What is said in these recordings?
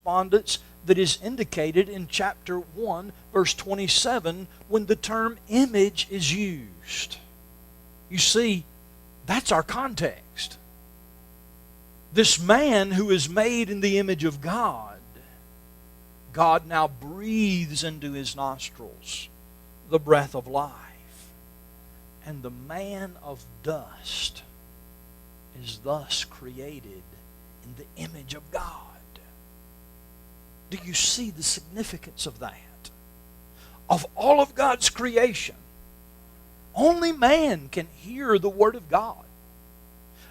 correspondence that is indicated in chapter 1, verse 27, when the term image is used. You see, that's our context. This man who is made in the image of God, God now breathes into his nostrils the breath of life. And the man of dust is thus created in the image of God. Do you see the significance of that? Of all of God's creation, only man can hear the Word of God.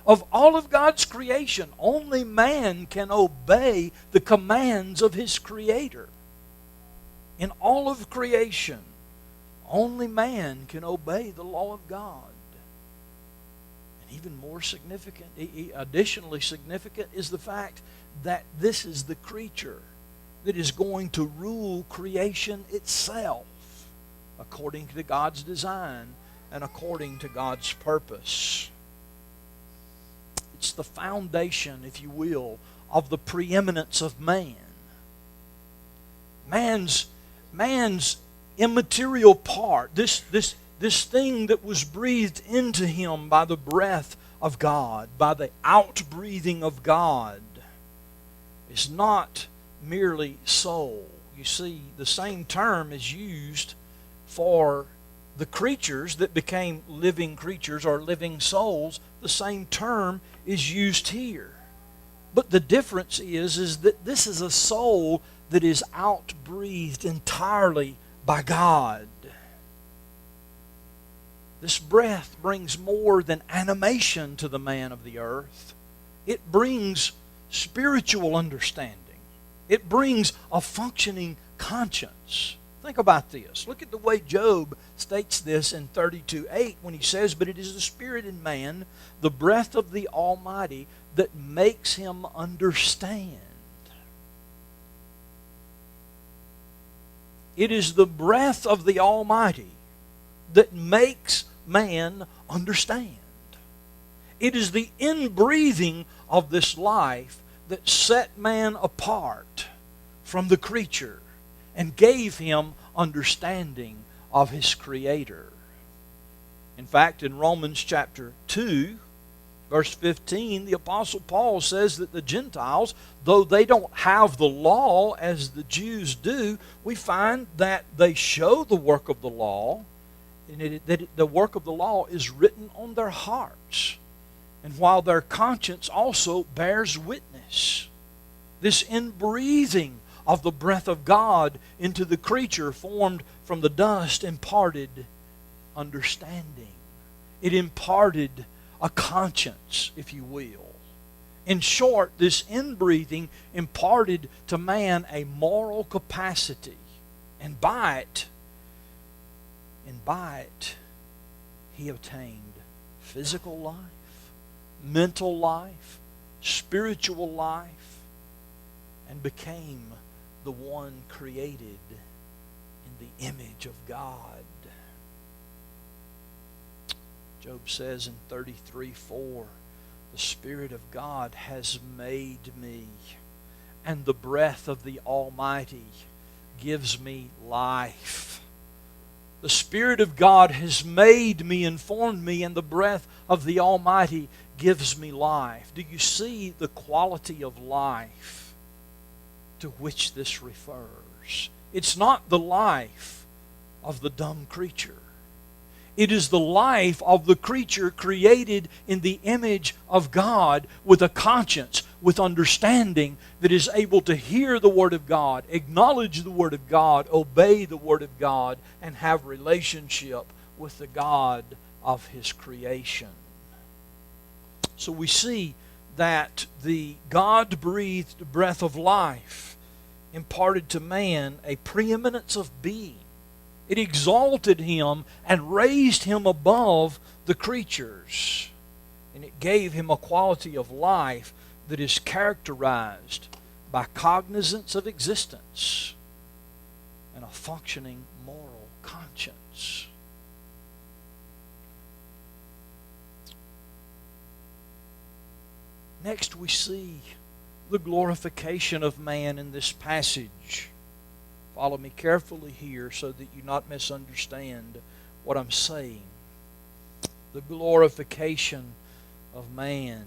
Of all of God's creation, only man can obey the commands of his Creator. In all of creation, only man can obey the law of God. And even more significant, additionally significant, is the fact that this is the creature that is going to rule creation itself according to God's design and according to God's purpose. It's the foundation, if you will, of the preeminence of man. Man's immaterial part, this thing that was breathed into him by the breath of God, by the outbreathing of God, is not merely soul. You see, the same term is used for the creatures that became living creatures or living souls. The same term is used here. But the difference is that this is a soul that is outbreathed entirely by God. This breath brings more than animation to the man of the earth. It brings spiritual understanding. It brings a functioning conscience. Think about this. Look at the way Job states this in 32:8 when he says, "But it is the Spirit in man, the breath of the Almighty, that makes him understand." It is the breath of the Almighty that makes man understand. It is the inbreathing of this life that set man apart from the creature and gave him understanding of his Creator. In fact, in Romans chapter 2, verse 15, the Apostle Paul says that the Gentiles, though they don't have the law as the Jews do, we find that they show the work of the law, and that the work of the law is written on their hearts. And while their conscience also bears witness, this inbreathing of the breath of God into the creature formed from the dust imparted understanding. It imparted a conscience, if you will. In short, this inbreathing imparted to man a moral capacity, and by it, he obtained physical life, mental life, spiritual life, and became the one created in the image of God. Job says in 33:4, "The Spirit of God has made me, and the breath of the Almighty gives me life." The Spirit of God has made me and formed me, and the breath of the Almighty gives me life. Do you see the quality of life to which this refers? It's not the life of the dumb creature. It is the life of the creature created in the image of God, with a conscience, with understanding, that is able to hear the Word of God, acknowledge the Word of God, obey the Word of God, and have relationship with the God of His creation. So we see that the God-breathed breath of life imparted to man a preeminence of being. It exalted him and raised him above the creatures. And it gave him a quality of life that is characterized by cognizance of existence and a functioning moral conscience. Next, we see the glorification of man in this passage. Follow me carefully here so that you not misunderstand what I'm saying. The glorification of man.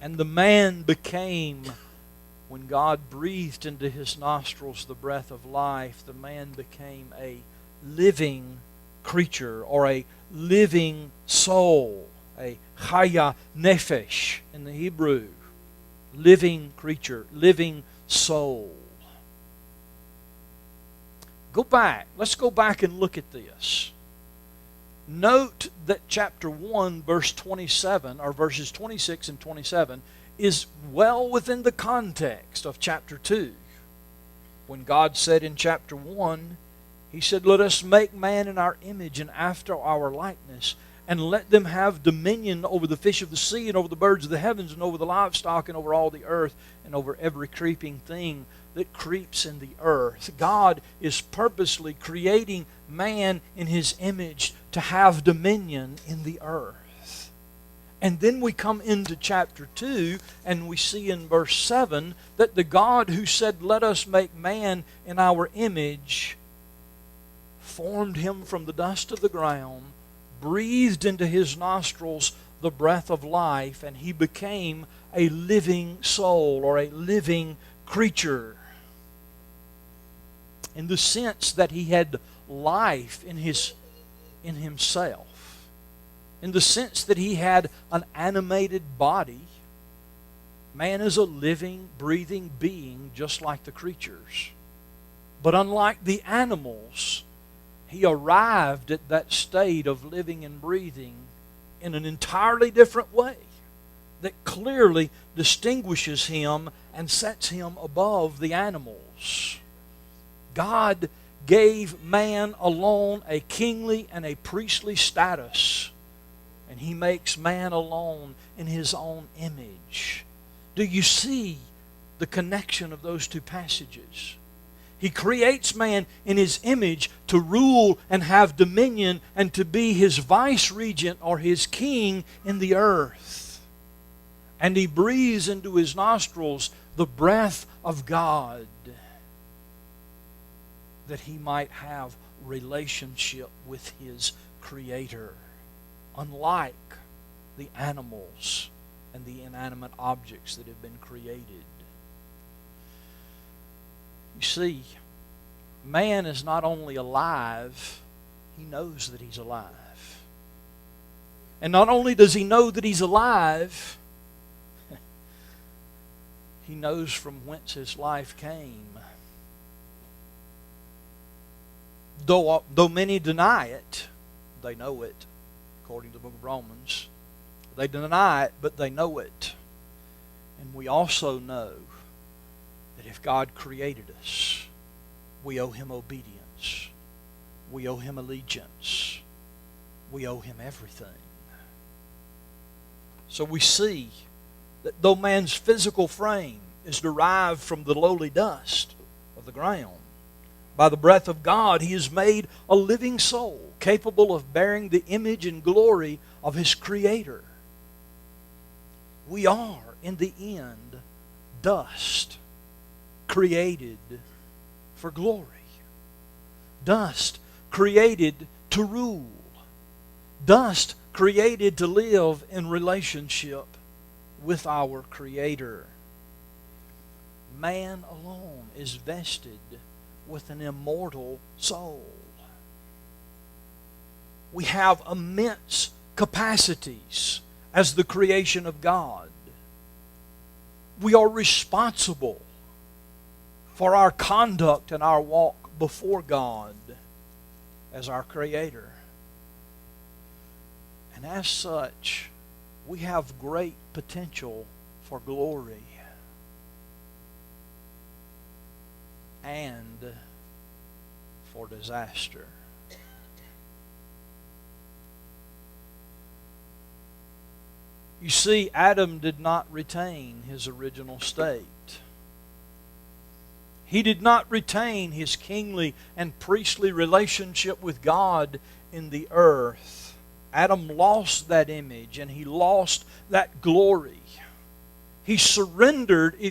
And the man became, when God breathed into his nostrils the breath of life, the man became a living creature, or a living soul, a chaya nefesh in the Hebrew. Living creature, living soul. Go back. Let's go back and look at this. Note that chapter 1, verse 27, or verses 26 and 27, is well within the context of chapter 2. When God said in chapter 1, He said, "Let us make man in our image and after our likeness, and let them have dominion over the fish of the sea, and over the birds of the heavens, and over the livestock, and over all the earth, and over every creeping thing that creeps in the earth." God is purposely creating man in His image to have dominion in the earth. And then we come into chapter 2, and we see in verse 7 that the God who said, "Let us make man in our image," formed him from the dust of the ground, breathed into his nostrils the breath of life, and he became a living soul, or a living creature. In the sense that he had life in himself. In the sense that he had an animated body. Man is a living, breathing being just like the creatures. But unlike the animals, he arrived at that state of living and breathing in an entirely different way that clearly distinguishes him and sets him above the animals. God gave man alone a kingly and a priestly status, and He makes man alone in His own image. Do you see the connection of those two passages? He creates man in His image to rule and have dominion and to be His vice regent or His king in the earth. And He breathes into his nostrils the breath of God, that he might have relationship with his Creator, unlike the animals and the inanimate objects that have been created. You see, man is not only alive, he knows that he's alive. And not only does he know that he's alive, he knows from whence his life came. Though many deny it, they know it, according to the book of Romans. They deny it, but they know it. And we also know that if God created us, we owe Him obedience. We owe Him allegiance. We owe Him everything. So we see that though man's physical frame is derived from the lowly dust of the ground, by the breath of God, he is made a living soul, capable of bearing the image and glory of his Creator. We are, in the end, dust, created for glory. Dust created to rule. Dust created to live in relationship with our Creator. Man alone is vested with an immortal soul. We have immense capacities as the creation of God. We are responsible for our conduct and our walk before God as our Creator. And as such, we have great potential for glory and for disaster. You see, Adam did not retain his original state. He did not retain his kingly and priestly relationship with God in the earth. Adam lost that image and he lost that glory. He surrendered, if